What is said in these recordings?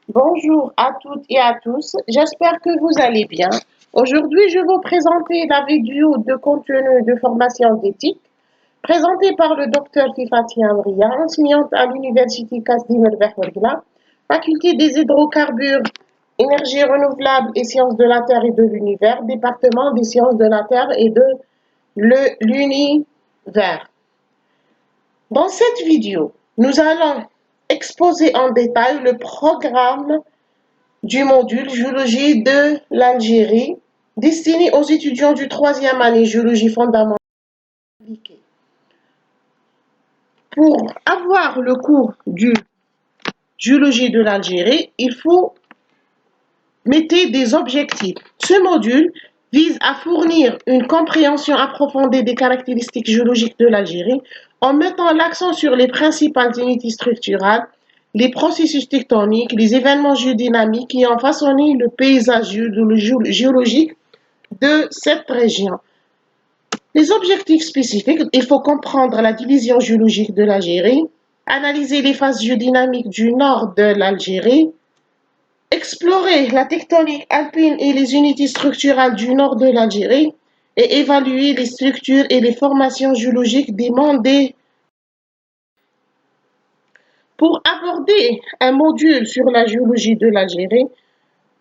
Bonjour à toutes et à tous, j'espère que vous allez bien. Aujourd'hui, je vais vous présenter la vidéo de contenu de formation d'éthique présentée par le docteur Fifati Amria, enseignante à l'Université Kasdim El-Behmergla, faculté des hydrocarbures, énergie renouvelable et sciences de la Terre et de l'univers, département des sciences de la Terre et de l'univers. Dans cette vidéo, nous allons exposer en détail le programme du module Géologie de l'Algérie, destiné aux étudiants du 3e année Géologie fondamentale. Pour avoir le cours du Géologie de l'Algérie, il faut mettre des objectifs. Ce module vise à fournir une compréhension approfondie des caractéristiques géologiques de l'Algérie en mettant l'accent sur les principales unités structurales, les processus tectoniques, les événements géodynamiques qui ont façonné le paysage géologique de cette région. Les objectifs spécifiques, il faut comprendre la division géologique de l'Algérie, analyser les phases géodynamiques du nord de l'Algérie, explorer la tectonique alpine et les unités structurales du nord de l'Algérie et évaluer les structures et les formations géologiques des mondes. Pour aborder un module sur la géologie de l'Algérie,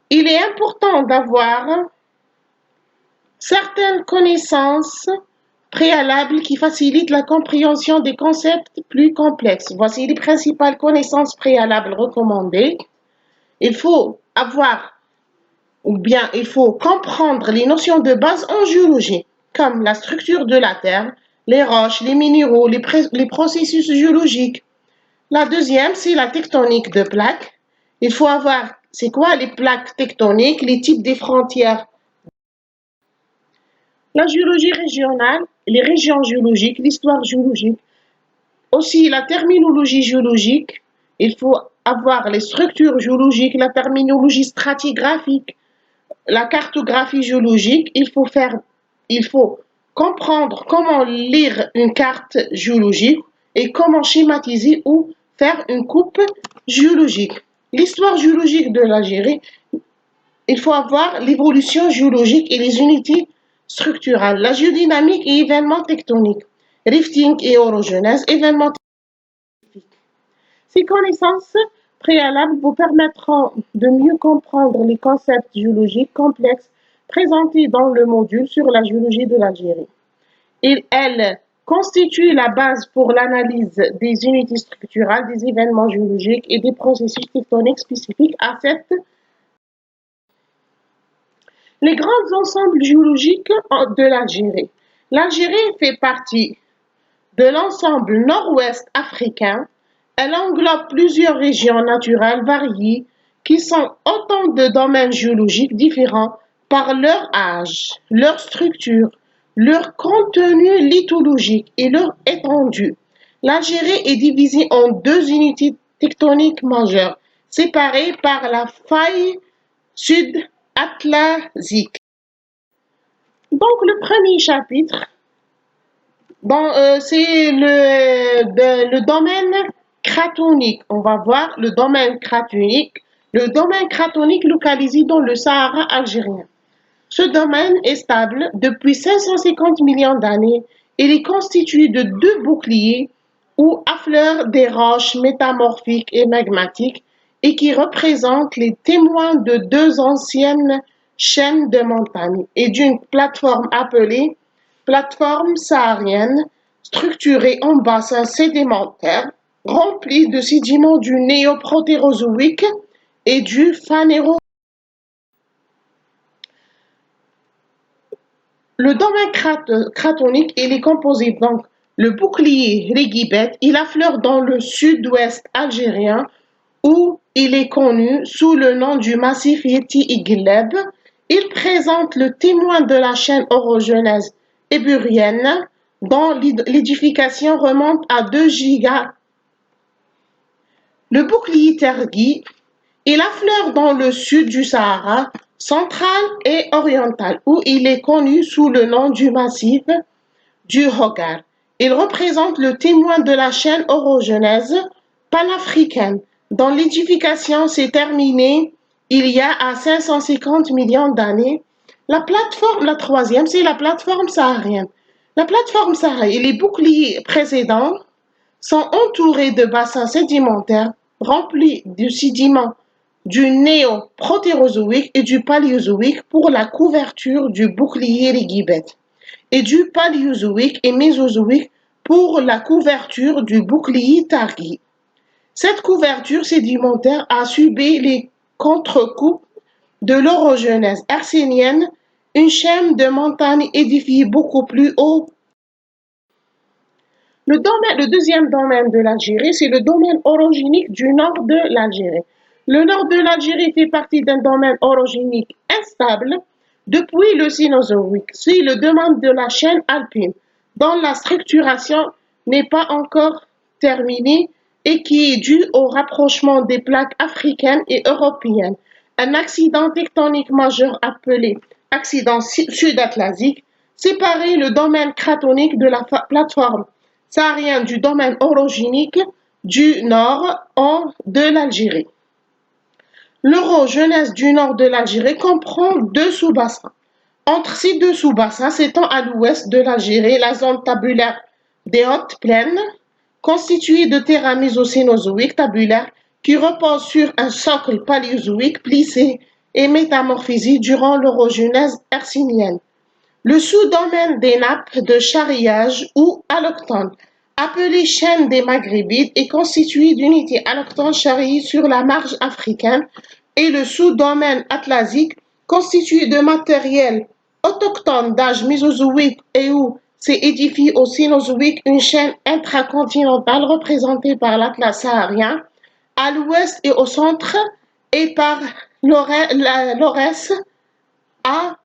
il est important d'avoir certaines connaissances préalables qui facilitent la compréhension des concepts plus complexes. Voici les principales connaissances préalables recommandées. Il faut avoir il faut comprendre les notions de base en géologie, comme la structure de la Terre, les roches, les minéraux, les processus géologiques. La deuxième, c'est la tectonique de plaques. Il faut avoir, c'est quoi les plaques tectoniques, les types des frontières. La géologie régionale, les régions géologiques, l'histoire géologique. Aussi, la terminologie géologique. Il faut avoir les structures géologiques, la terminologie stratigraphique, la cartographie géologique. Il faut comprendre comment lire une carte géologique et comment schématiser ou faire une coupe géologique. L'histoire géologique de l'Algérie, il faut avoir l'évolution géologique et les unités structurales, la géodynamique et événements tectoniques, rifting et orogenèse, événements tectoniques. Ces connaissances préalables vous permettront de mieux comprendre les concepts géologiques complexes présentés dans le module sur la géologie de l'Algérie. Elles constituent la base pour l'analyse des unités structurales, des événements géologiques et des processus tectoniques spécifiques à cette. Les grands ensembles géologiques de l'Algérie. L'Algérie fait partie de l'ensemble nord-ouest africain. Elle englobe plusieurs régions naturelles variées qui sont autant de domaines géologiques différents par leur âge, leur structure, leur contenu lithologique et leur étendue. L'Algérie est divisée en deux unités tectoniques majeures, séparées par la faille sud-atlantique. Donc, le premier chapitre, c'est le domaine cratonique. On va voir le domaine cratonique. Le domaine cratonique localisé dans le Sahara algérien. Ce domaine est stable depuis 550 millions d'années. Il est constitué de deux boucliers où affleurent des roches métamorphiques et magmatiques et qui représentent les témoins de deux anciennes chaînes de montagnes et d'une plateforme appelée plateforme saharienne, structurée en bassin sédimentaire rempli de sédiments du néoprotérozoïque et du phanérozoïque. Le domaine cratonique, il est composé donc le bouclier Régibet, il affleure dans le sud-ouest algérien où il est connu sous le nom du massif Yeti Igleb. Il présente le témoin de la chaîne orogenèse éburienne dont l'édification remonte à 2 gigas. Le bouclier Tergui, il affleure dans le sud du Sahara central et oriental, où il est connu sous le nom du massif du Hogar. Il représente le témoin de la chaîne orogenèse panafricaine. dont l'édification s'est terminée il y a à 550 millions d'années. La troisième, c'est la plateforme saharienne. La plateforme saharienne et les boucliers précédents sont entourés de bassins sédimentaires remplis de sédiments du néo-protérozoïque et du paléozoïque pour la couverture du bouclier Rigibet, et du paléozoïque et mésozoïque pour la couverture du bouclier Targhi. Cette couverture sédimentaire a subi les contre-coups de l'orogenèse hercynienne, une chaîne de montagnes édifiées beaucoup plus haut. Le deuxième domaine de l'Algérie, c'est le domaine orogénique du nord de l'Algérie. Le nord de l'Algérie fait partie d'un domaine orogénique instable depuis le Cénozoïque. C'est le domaine de la chaîne alpine, dont la structuration n'est pas encore terminée et qui est due au rapprochement des plaques africaines et européennes. Un accident tectonique majeur appelé accident sud-atlantique séparait le domaine cratonique de la plateforme saharienne du domaine orogénique du nord de l'Algérie. L'orogenèse du nord de l'Algérie comprend deux sous-bassins. Entre ces deux sous-bassins s'étend à l'ouest de l'Algérie la zone tabulaire des hautes plaines, constituée de terrains mésocénozoïques tabulaires qui reposent sur un socle paléozoïque plissé et métamorphisé durant l'orogenèse hercynienne. Le sous-domaine des nappes de charriage ou allochtones, appelé chaîne des Maghrébides, est constitué d'unités allochtones charriées sur la marge africaine, et le sous-domaine atlasique, constitué de matériel autochtone d'âge mésozoïque et où s'est édifiée au Cénozoïque une chaîne intracontinentale représentée par l'Atlas saharien à l'ouest et au centre et par l'Aurès à